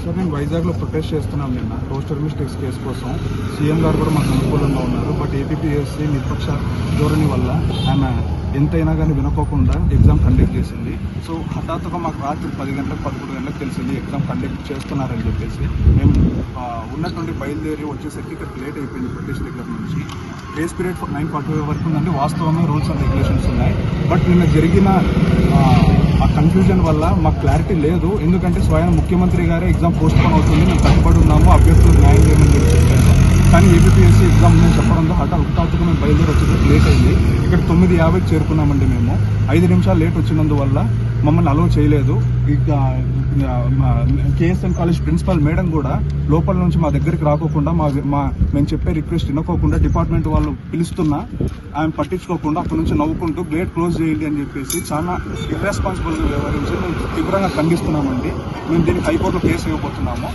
Sir నేను వైజాగ్లో protest చేస్తున్నాం నిన్న పోస్టర్ మిస్టేక్స్ కేసు కోసం. సీఎం గారు కూడా మాకు అనుకూలంగా ఉన్నారు. బట్ ఏపీపీఎస్సీ నిష్పక్ష ధోరణి వల్ల ఆమె ఎంతైనా కానీ వినుకోకుండా ఎగ్జామ్ కండక్ట్ చేసింది. సో హఠాత్తుగా మాకు రాత్రి 10 గంటలకు 11 గంటలకు తెలిసింది ఎగ్జామ్ కండక్ట్ చేస్తున్నారని చెప్పేసి. మేము ఉన్నటువంటి బయలుదేరి వచ్చేసరికి ఇక్కడ లేట్ అయిపోయింది. ప్రొటెస్ట్ దగ్గర నుంచి గ్రేస్ పీరియడ్ 9:45 వరకు ఉందండి. వాస్తవమే రూల్స్ అండ్ రెగ్యులేషన్స్ ఉన్నాయి. బట్ నిన్న జరిగిన ఆ కన్ఫ్యూజన్ వల్ల మాకు క్లారిటీ లేదు. ఎందుకంటే స్వయం ముఖ్యమంత్రి గారే ఎగ్జామ్ పోస్ట్ పోన్ అవుతుంది, మేము కట్టుబడి ఉన్నాము, అభ్యర్థులకు న్యాయం చేయమని చెప్పారు. కానీ ఏపీపీఎస్సీ ఎగ్జామ్ నేను చెప్పడంతో హఠాత్తుగా మేము బయలుదేరి వచ్చేసరికి లేట్ అయింది. ఇక్కడ 9:50కి చేరుకున్నామండి. మేము 5 నిమిషాలు లేట్ వచ్చినందువల్ల మమ్మల్ని అలౌ చేయలేదు. కేఎస్ఎన్ కాలేజ్ ప్రిన్సిపల్ మేడం కూడా లోపల నుంచి మా దగ్గరికి రాకోకుండా మేము చెప్పే రిక్వెస్ట్ వినకోకుండా డిపార్ట్మెంట్ వాళ్ళు పిలుస్తున్నా ఆమె పట్టించుకోకుండా అక్కడ నుంచి నవ్వుకుంటూ గేట్ క్లోజ్ చేయండి అని చెప్పేసి చాలా ఇర్రెస్పాన్సిబుల్గా వ్యవహరించి మేము తీవ్రంగా ఖండిస్తున్నామండి. మేము దీనికి హైకోర్టులో కేసు ఇవ్వబోతున్నాము.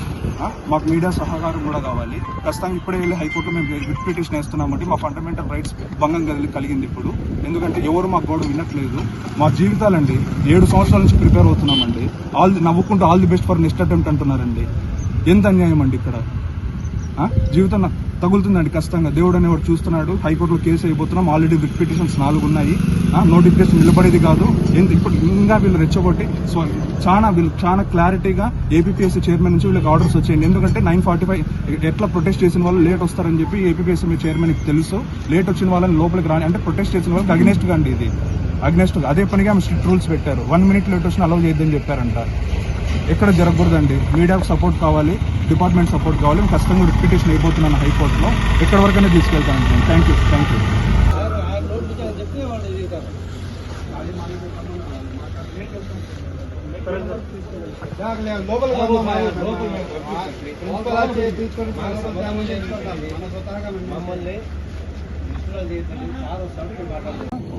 మాకు మీడియా సహకారం కూడా కావాలి. ఖచ్చితంగా ఇప్పుడే వెళ్ళి హైకోర్టులో మేము రిట్ పిటిషన్ వేస్తున్నామండి. మా ఫండమెంటల్ రైట్స్ భంగం కలిగింది ఇప్పుడు. ఎందుకంటే ఎవరు మా గోడ వినట్లేదు. మా జీవితాలండి 7 సంవత్సరాల నుంచి ప్రిపేర్ అవుతున్నామండి. నవ్వుకుంటూ all the best for next attempt అంటున్నారండి. ఎంత అన్యాయం అండి ఇక్కడ. జీవితం నాకు తగులుతుందండి ఖచ్చితంగా. దేవుడు అనేవాడు చూస్తున్నాడు. హైకోర్టులో కేసు అయిపోతున్నాం. ఆల్రెడీ రిట్ పిటిషన్స్ 4 ఉన్నాయి. నోటిఫికేషన్ నిలబడేది కాదు. ఇప్పుడు ఇంకా వీళ్ళు రెచ్చగొట్టి వీళ్ళు చాలా క్లారిటీగా ఏపీపీఎస్సీ చైర్మన్ నుంచి వీళ్ళకి ఆర్డర్స్ వచ్చాయండి. ఎందుకంటే 9:45 ఎట్లా ప్రొటెస్ట్ చేసిన వాళ్ళు లేట్ వస్తారని చెప్పి ఏపీపీఎస్సీ చైర్మన్కి తెలుసు. లేట్ వచ్చిన వాళ్ళని లోపలికి రాని అంటే ప్రొటెస్ట్ చేసిన వాళ్ళకి అగ్నెస్ట్గా అండి ఇది. అగ్నెస్ట్గా అదే పనిగా స్ట్రిక్ట్ రూల్స్ పెట్టారు. 1 మినిట్ లేట్ వచ్చిన అలౌ చేయొద్దని చెప్పారంట. ఎక్కడ జరగకూడదండి. మీడియాకు సపోర్ట్ కావాలి, డిపార్ట్మెంట్ సపోర్ట్ కావాలి. నేను ఖచ్చితంగా రిట్ పిటిషన్ అయిపోతున్నాను హైకోర్టులో. ఎక్కడి వరకైనా తీసుకెళ్తాను. Thank you.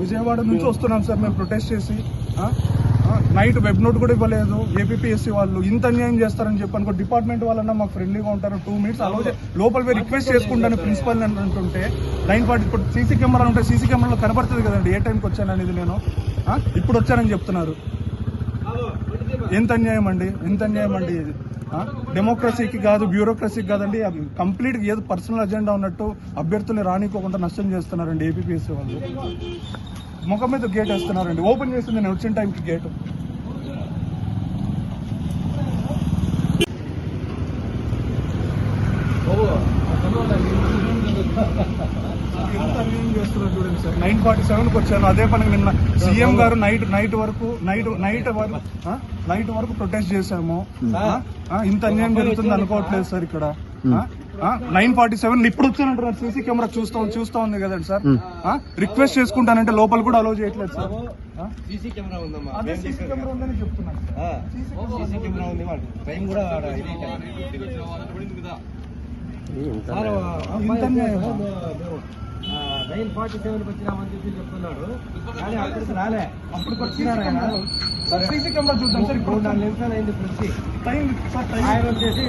విజయవాడ నుంచి వస్తున్నాం సార్ మేము ప్రొటెస్ట్ చేసి. నైట్ వెబ్ నోట్ కూడా ఇవ్వలేదు ఏపీపీఎస్సీ వాళ్ళు. ఇంత అన్యాయం చేస్తారని చెప్పి అనుకో. డిపార్ట్మెంట్ వాళ్ళన్నా మాకు ఫ్రెండ్లీగా ఉంటారు. 2 మినిట్స్ అలౌ లోపల పోయి రిక్వెస్ట్ చేసుకుంటాను ప్రిన్సిపల్ అంటుంటే 9:40. ఇప్పుడు సీసీ కెమెరా ఉంటే సీసీ కెమెరాలో కనబడుతుంది కదండి ఏ టైంకి వచ్చాననేది. నేను ఇప్పుడు వచ్చానని చెప్తున్నారు. ఎంత అన్యాయం అండి, ఎంత అన్యాయం అండి ఇది. డెమోక్రసీకి కాదు, బ్యూరోక్రసీకి కాదండి. కంప్లీట్గా ఏదో పర్సనల్ అజెండా ఉన్నట్టు అభ్యర్థుల్ని రానికోకుండా నష్టం చేస్తున్నారండి ఏపీపీఎస్సీ వాళ్ళు. ముఖం మీద గేట్ వేస్తున్నారండి. ఓపెన్ చేసింది నేను వచ్చిన టైంకి గేటు. ఎంత అన్యాయం చేస్తున్నారు చూడండి సార్. 9:47కి వచ్చాను. అదే పనికి నిన్న సీఎం గారు నైట్ వరకు ప్రొటెస్ట్ చేశాము. ఇంత అన్యాయం జరుగుతుంది అనుకోవట్లేదు సార్ ఇక్కడ. 9:47 ఇప్పుడు వచ్చానంటారు. సీసీ కెమెరా చూస్తా ఉంది కదండి సార్. రిక్వెస్ట్ చేసుకుంటానంటే లోపల కూడా అలౌ చేయట్లేదు సార్. సీసీ కెమెరా ఉందమ్మా. అదే సీసీ కెమెరా ఉందని చెప్తున్నాను. సీసీ కెమెరా ఉంది. టైం కూడా ఇంత అన్యాయం. 9:47కి వచ్చినామని చెప్పి చెప్తున్నాడు. కానీ అక్కడికి రాలే. అప్పటికి వచ్చినారు ఆయన. సీసీ కెమెరా చూద్దాం సార్. ఇప్పుడు 4 నిమిషాలు అయింది. వచ్చి ఆయన వచ్చేసి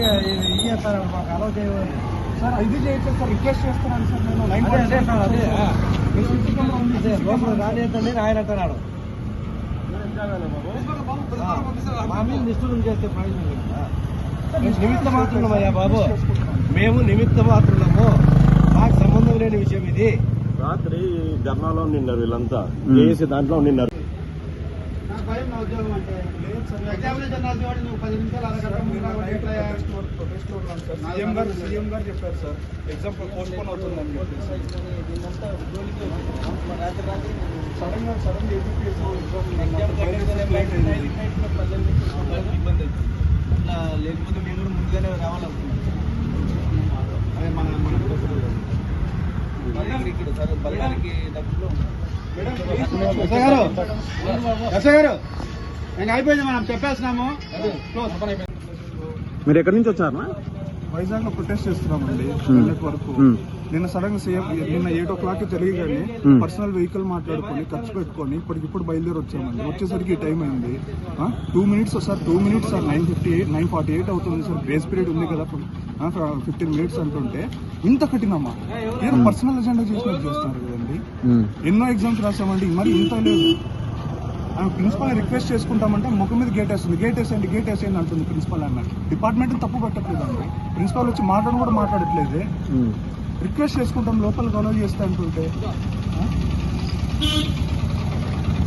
సార్ మాకు అలౌ చేయవాలి సార్. ఇది చేయొచ్చు సార్. రిక్వెస్ట్ చేస్తున్నాను సార్ నేను. అదే సీసీ కెమెరా ఉంది. లోపల రానియద్దండి ఆయన అంటున్నాడు. మా మీద నిష్ఠూరం చేస్తే ప్రయోజనం కదా. నిమిత్త మాత్రులమయ్యా బాబు, మేము నిమిత్త మాత్రులము. మాకు సంబంధం లేని విషయం ఇది. రాత్రి ధర్నాలో నిన్నారు వీళ్ళంతా. చేసి దాంట్లో నిన్నారు. సీఎం గారు చెప్పారు సార్ ఎగ్జామ్ పోస్ట్ పోన్ అవుతుందని చెప్పేసి. లేకపోతే మేము కూడా ముందుగానే రావాలనుకున్నాం. అయిపోయింది మనం చెప్పేస్తున్నాము. మీరు ఎక్కడి నుంచి వచ్చారా? వైజాగ్ లో ప్రొటెస్ట్ చేస్తున్నామండి నిన్నటి వరకు. నిన్న సడన్ గా నిన్న 8 o'clock తెలియగానే పర్సనల్ వెహికల్ మాట్లాడుకొని ఖర్చు పెట్టుకొని ఇప్పటికిప్పుడు బయలుదేరి వచ్చామండి. వచ్చేసరికి టైం అయింది. 2 మినిట్స్ సార్. 2 minutes sir. 9:48 అవుతుంది సార్. గ్రేస్ పీరియడ్ ఉంది కదా 15 మినిట్స్ అంటుంటే ఇంత కఠినమ్మా. ఏదో పర్సనల్ అజెండా చేసినట్టు చేస్తున్నారు కదండి. ఎన్నో ఎగ్జామ్స్ రాసామండి. మరి ఇంత లేదు. ప్రిన్సిపల్ రిక్వెస్ట్ చేసుకుంటామంటే ముఖం మీద గేట్ వేస్తుంది, గేట్ వేసేయండి అంటుంది ప్రిన్సిపల్ అన్న. డిపార్ట్మెంట్ తప్పు పెట్టట్లేదండి, ప్రిన్సిపల్ వచ్చి కూడా మాట్లాడట్లేదు. రిక్వెస్ట్ చేసుకుంటాం లోపలికి అలౌ చేస్తే అంటుంటే